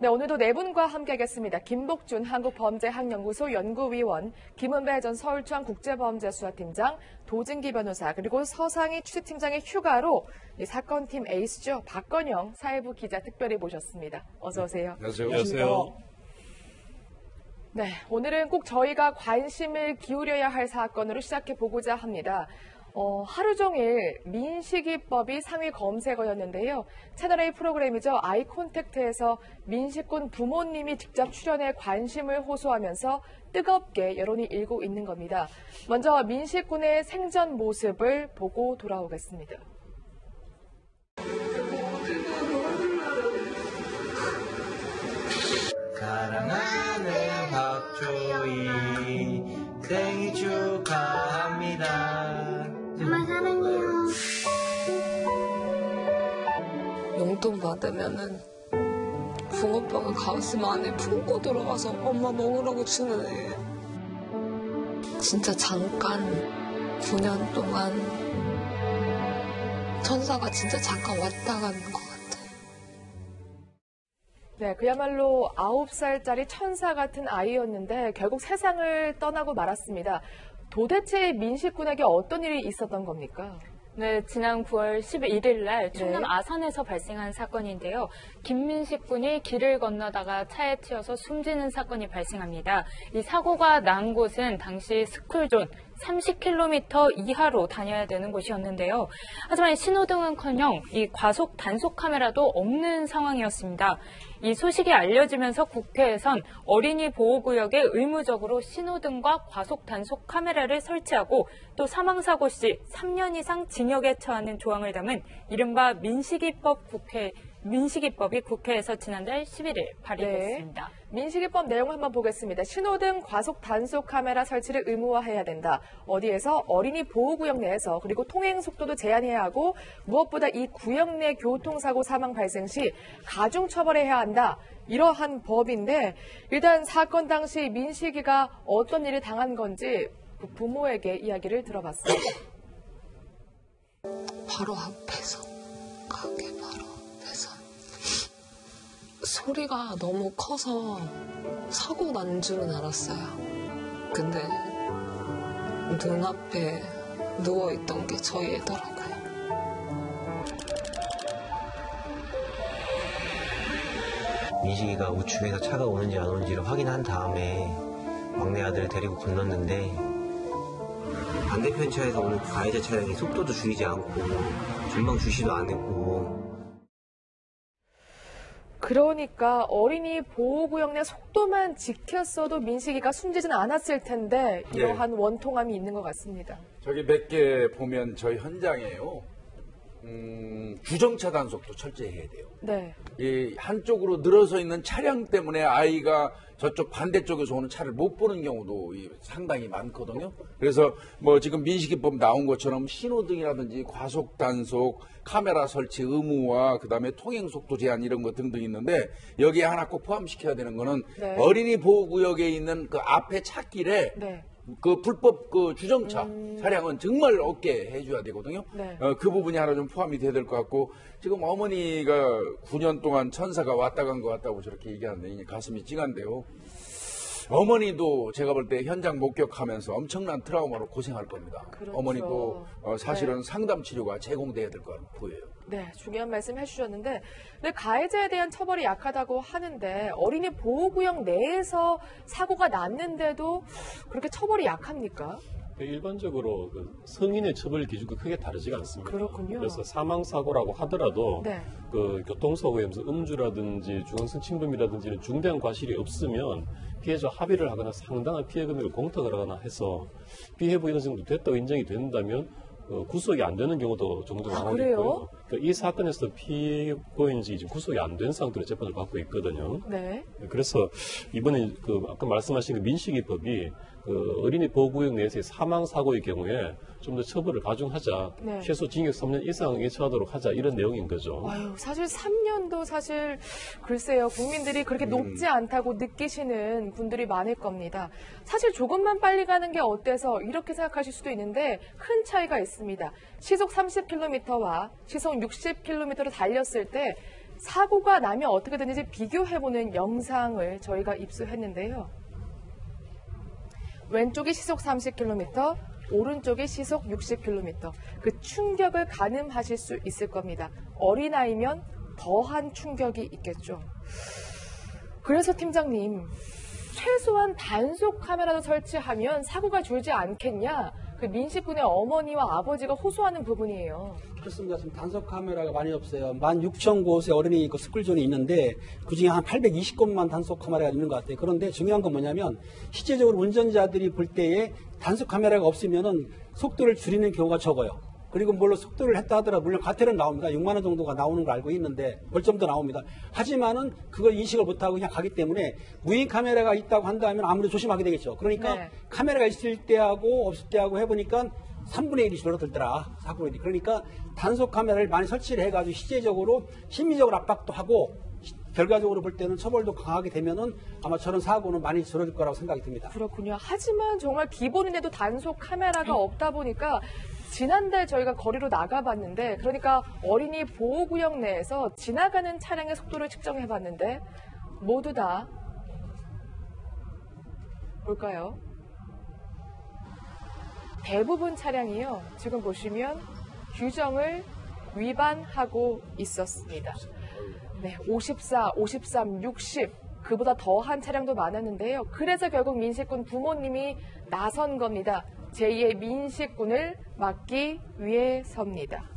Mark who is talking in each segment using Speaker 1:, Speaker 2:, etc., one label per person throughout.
Speaker 1: 네, 오늘도 네 분과 함께하겠습니다. 김복준 한국범죄학연구소 연구위원, 김은배 전 서울중앙국제범죄수사팀장, 도진기 변호사, 그리고 서상희 취재팀장의 휴가로 이 사건팀 에이스죠. 박건영 사회부 기자 특별히 모셨습니다. 어서 오세요.
Speaker 2: 안녕하세요.
Speaker 1: 네, 오늘은 꼭 저희가 관심을 기울여야 할 사건으로 시작해 보고자 합니다. 하루 종일 민식이법이 상위 검색어였는데요. 채널A 프로그램이죠. 아이콘택트에서 민식군 부모님이 직접 출연해 관심을 호소하면서 뜨겁게 여론이 일고 있는 겁니다. 먼저 민식군의 생전 모습을 보고 돌아오겠습니다.
Speaker 3: 사랑하는 박조이 생일 축하합니다.
Speaker 4: 정말 사랑해요.
Speaker 5: 용돈 받으면은 붕어빵을 가슴 안에 품고 들어가서 엄마 먹으라고 주는 애. 진짜 잠깐 9년 동안 천사가 진짜 잠깐 왔다 가는 것 같아요.
Speaker 1: 네, 그야말로 9살짜리 천사 같은 아이였는데 결국 세상을 떠나고 말았습니다. 도대체 민식군에게 어떤 일이 있었던 겁니까?
Speaker 6: 네, 지난 9월 11일 날 충남 아산에서 발생한 사건인데요. 김민식 군이 길을 건너다가 차에 치여서 숨지는 사건이 발생합니다. 이 사고가 난 곳은 당시 스쿨존 30km 이하로 다녀야 되는 곳이었는데요. 하지만 신호등은커녕 이 과속 단속 카메라도 없는 상황이었습니다. 이 소식이 알려지면서 국회에선 어린이 보호구역에 의무적으로 신호등과 과속 단속 카메라를 설치하고 또 사망사고 시 3년 이상 징역에 처하는 조항을 담은 이른바 민식이법이 국회에서 지난달 11일 발의됐습니다.
Speaker 1: 네. 민식이법 내용을 한번 보겠습니다. 신호등 과속 단속 카메라 설치를 의무화해야 된다. 어디에서? 어린이 보호구역 내에서. 그리고 통행 속도도 제한해야 하고 무엇보다 이 구역 내 교통사고 사망 발생 시 가중 처벌해야 한다. 이러한 법인데 일단 사건 당시 민식이가 어떤 일을 당한 건지 부모에게 이야기를 들어봤습니다.
Speaker 5: 바로 앞에서 가게 바로 앞에서 소리가 너무 커서 사고 난 줄은 알았어요. 근데 눈앞에 누워있던 게 저희 애더라고요.
Speaker 3: 민식이가 우측에서 차가 오는지 안 오는지를 확인한 다음에 막내 아들을 데리고 건넜는데 반대편 차에서 오는 가해자 차량이 속도도 줄이지 않고 전방 주시도 안 했고.
Speaker 1: 그러니까 어린이 보호구역 내 속도만 지켰어도 민식이가 숨지진 않았을 텐데 이러한 원통함이 있는 것 같습니다.
Speaker 2: 저기 몇 개 보면 저희 현장에요. 주정차 단속도 철저히 해야 돼요.
Speaker 1: 네.
Speaker 2: 이 한쪽으로 늘어서 있는 차량 때문에 아이가 저쪽 반대쪽에서 오는 차를 못 보는 경우도 상당히 많거든요. 그래서 뭐 지금 민식이법 나온 것처럼 신호등이라든지 과속 단속, 카메라 설치 의무와 그다음에 통행 속도 제한 이런 거 등등 있는데 여기에 하나 꼭 포함시켜야 되는 거는 어린이 보호구역에 있는 그 앞에 찻길에 그 불법 그 주정차 차량은 정말 없게 해줘야 되거든요. 그 부분이 하나 좀 포함이 돼야 될 것 같고 지금 어머니가 9년 동안 천사가 왔다 간 것 같다고 저렇게 얘기하는데 가슴이 찡한데요. 어머니도 제가 볼 때 현장 목격하면서 엄청난 트라우마로 고생할 겁니다.
Speaker 1: 그렇죠.
Speaker 2: 어머니도 사실은 상담 치료가 제공돼야 될 것 보여요.
Speaker 1: 네, 중요한 말씀 해주셨는데 근데 가해자에 대한 처벌이 약하다고 하는데 어린이 보호구역 내에서 사고가 났는데도 그렇게 처벌이 약합니까?
Speaker 7: 일반적으로 그 성인의 처벌 기준과 크게 다르지가 않습니다.
Speaker 1: 그렇군요.
Speaker 7: 그래서 사망사고라고 하더라도 그 교통사고에 무슨 음주라든지 중앙선 침범이라든지 중대한 과실이 없으면 피해자 합의를 하거나 상당한 피해 금액을 공탁을 하거나 해서 피해 부위가 정도 됐다고 인정이 된다면 구속이 안 되는 경우도 종종 많았고요. 그러니까 이 사건에서 피고인이 지금 구속이 안 된 상태로 재판을 받고 있거든요. 그래서 이번에 그 아까 말씀하신 그 민식이법이 그 어린이 보호구역 내에서의 사망 사고의 경우에 좀 더 처벌을 가중하자, 최소 징역 3년 이상에 처하도록 하자 이런 내용인 거죠.
Speaker 1: 아유, 사실 3년도 사실 글쎄요 국민들이 그렇게 높지 않다고 느끼시는 분들이 많을 겁니다. 사실 조금만 빨리 가는 게 어때서 이렇게 생각하실 수도 있는데 큰 차이가 있습니다. 시속 30km와 시속 60km로 달렸을 때 사고가 나면 어떻게 되는지 비교해보는 영상을 저희가 입수했는데요. 왼쪽이 시속 30km, 오른쪽이 시속 60km. 그 충격을 가늠하실 수 있을 겁니다. 어린아이면 더한 충격이 있겠죠. 그래서 팀장님, 최소한 단속 카메라도 설치하면 사고가 줄지 않겠냐? 그 민식군의 어머니와 아버지가 호소하는 부분이에요.
Speaker 4: 그렇습니다. 지금 단속 카메라가 많이 없어요. 16,000곳의 어린이 그 스쿨존이 있는데 그중에 한 820곳만 단속 카메라가 있는 것 같아요. 그런데 중요한 건 뭐냐면 실제적으로 운전자들이 볼 때에 단속 카메라가 없으면은 속도를 줄이는 경우가 적어요. 그리고 물론 속도를 했다 하더라도 물론 과태료는 나옵니다. 6만 원 정도가 나오는 걸 알고 있는데 벌점도 나옵니다. 하지만은 그걸 인식을 못하고 그냥 가기 때문에 무인 카메라가 있다고 한다면 아무래도 조심하게 되겠죠. 그러니까
Speaker 1: 네.
Speaker 4: 카메라가 있을 때하고 없을 때하고 해보니까 3분의 1이 줄어들더라. 4분의 1. 그러니까 단속 카메라를 많이 설치를 해가지고 실제적으로 심리적으로 압박도 하고 결과적으로 볼 때는 처벌도 강하게 되면은 아마 저런 사고는 많이 줄어들 거라고 생각이 듭니다.
Speaker 1: 그렇군요. 하지만 정말 기본인데도 단속 카메라가 없다 보니까 지난달 저희가 거리로 나가봤는데 그러니까 어린이 보호구역 내에서 지나가는 차량의 속도를 측정해봤는데 모두 다 볼까요? 대부분 차량이요. 지금 보시면 규정을 위반하고 있었습니다. 네, 54, 53, 60 그보다 더한 차량도 많았는데요. 그래서 결국 민식군 부모님이 나선 겁니다. 제2의 민식군을 막기 위해서입니다.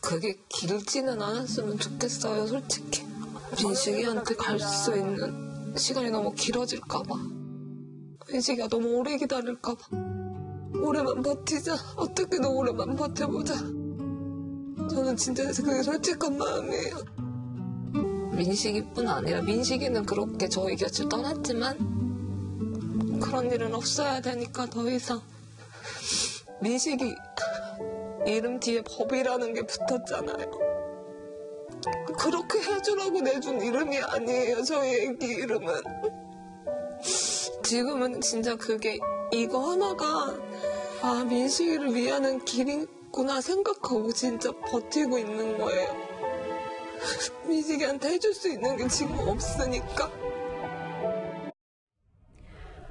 Speaker 5: 그게 길지는 않았으면 좋겠어요, 솔직히. 민식이한테 갈 수 있는 시간이 너무 길어질까봐. 민식이가 너무 오래 기다릴까봐. 오래만 버티자. 어떻게든 오래만 버텨보자. 저는 진짜 그게 솔직한 마음이에요. 민식이뿐 아니라 민식이는 그렇게 저희 곁을 떠났지만 그런 일은 없어야 되니까 더 이상 민식이 이름 뒤에 법이라는 게 붙었잖아요. 그렇게 해주라고 내준 이름이 아니에요. 저희 애기 이름은. 지금은 진짜 그게 이거 하나가 민식이를 위하는 길이구나 생각하고 진짜 버티고 있는 거예요. 민식이한테 해줄 수 있는 게 지금 없으니까.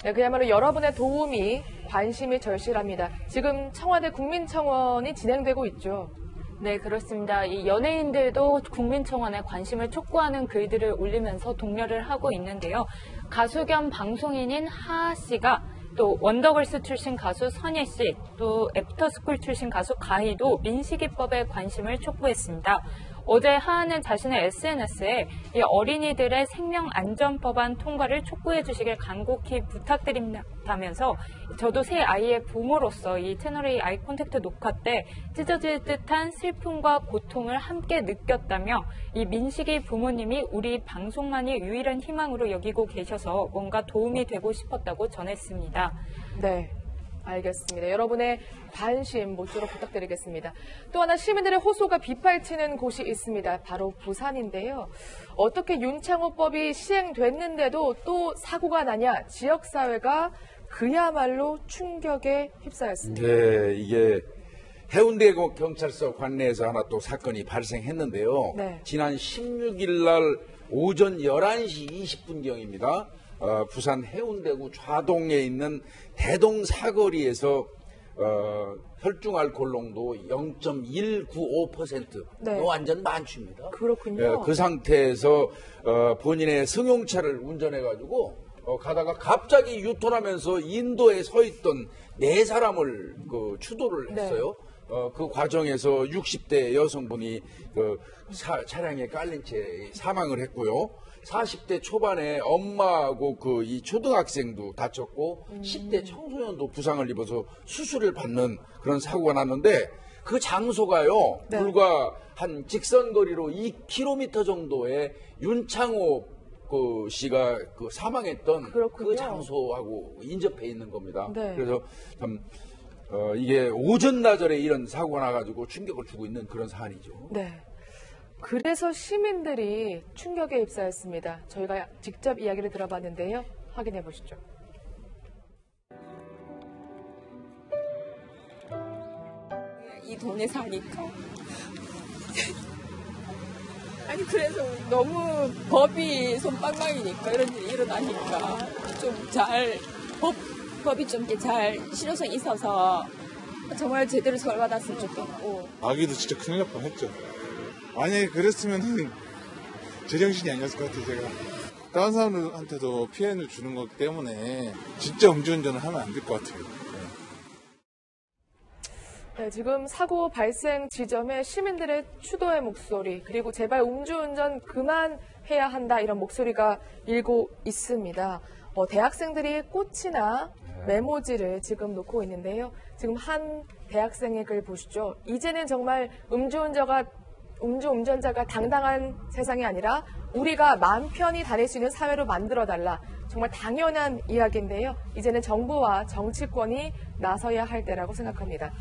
Speaker 1: 네, 그야말로 여러분의 도움이 관심이 절실합니다. 지금 청와대 국민청원이 진행되고 있죠.
Speaker 6: 네, 그렇습니다. 이 연예인들도 국민청원에 관심을 촉구하는 글들을 올리면서 독려를 하고 있는데요. 가수 겸 방송인인 하하 씨가 또 원더걸스 출신 가수 선예 씨, 또 애프터스쿨 출신 가수 가희도 민식이법에 관심을 촉구했습니다. 어제 하하는 자신의 SNS에 이 어린이들의 생명안전법안 통과를 촉구해 주시길 간곡히 부탁드린다면서 저도 새 아이의 부모로서 이 채널A 아이 콘택트 녹화 때 찢어질 듯한 슬픔과 고통을 함께 느꼈다며 이 민식이 부모님이 우리 방송만이 유일한 희망으로 여기고 계셔서 뭔가 도움이 되고 싶었다고 전했습니다.
Speaker 1: 네. 알겠습니다. 여러분의 관심 모쪼록 부탁드리겠습니다. 또 하나 시민들의 호소가 빗발치는 곳이 있습니다. 바로 부산인데요. 어떻게 윤창호법이 시행됐는데도 또 사고가 나냐? 지역사회가 그야말로 충격에 휩싸였습니다.
Speaker 2: 네, 이게 해운대 경찰서 관내에서 하나 또 사건이 발생했는데요.
Speaker 1: 네.
Speaker 2: 지난 16일 날 오전 11시 20분경입니다. 부산 해운대구 좌동에 있는 대동 사거리에서 혈중 알코올 농도 0.195%.
Speaker 1: 네.
Speaker 2: 완전 만취입니다.
Speaker 1: 그렇군요.
Speaker 2: 그 상태에서 본인의 승용차를 운전해가지고 가다가 갑자기 유턴하면서 인도에 서 있던 4사람을 추돌을 했어요. 그 과정에서 60대 여성분이 차량에 깔린 채 사망을 했고요. 40대 초반에 엄마하고 이 초등학생도 다쳤고 10대 청소년도 부상을 입어서 수술을 받는 그런 사고가 났는데 그 장소가요.
Speaker 1: 네.
Speaker 2: 불과 한 직선거리로 2km 정도의 윤창호 씨가 사망했던
Speaker 1: 그렇군요.
Speaker 2: 그 장소하고 인접해 있는 겁니다.
Speaker 1: 네.
Speaker 2: 그래서 참 이게 오전나절에 이런 사고가 나가지고 충격을 주고 있는 그런 사안이죠.
Speaker 1: 네. 그래서 시민들이 충격에 휩싸였습니다. 저희가 직접 이야기를 들어봤는데요. 확인해 보시죠.
Speaker 8: 이 동네 사니까 아니 그래서 너무 법이 손방망이니까 이런 일이 일어나니까 좀 잘 법이 좀 이렇게 잘 실효성 있어서 정말 제대로 처벌받았으면 좋겠고.
Speaker 9: 아기도 진짜 큰일 날 뻔했죠. 만약에 그랬으면 제정신이 아니었을 것 같아요. 제가 다른 사람들한테도 피해를 주는 것 때문에 진짜 음주운전을 하면 안 될 것 같아요.
Speaker 1: 네, 지금 사고 발생 지점에 시민들의 추도의 목소리, 그리고 제발 음주운전 그만해야 한다 이런 목소리가 일고 있습니다. 대학생들이 꽃이나 메모지를 지금 놓고 있는데요. 지금 한 대학생의 글 보시죠. 이제는 정말 음주운전자가 당당한 세상이 아니라 우리가 마음 편히 다닐 수 있는 사회로 만들어달라. 정말 당연한 이야기인데요. 이제는 정부와 정치권이 나서야 할 때라고 생각합니다.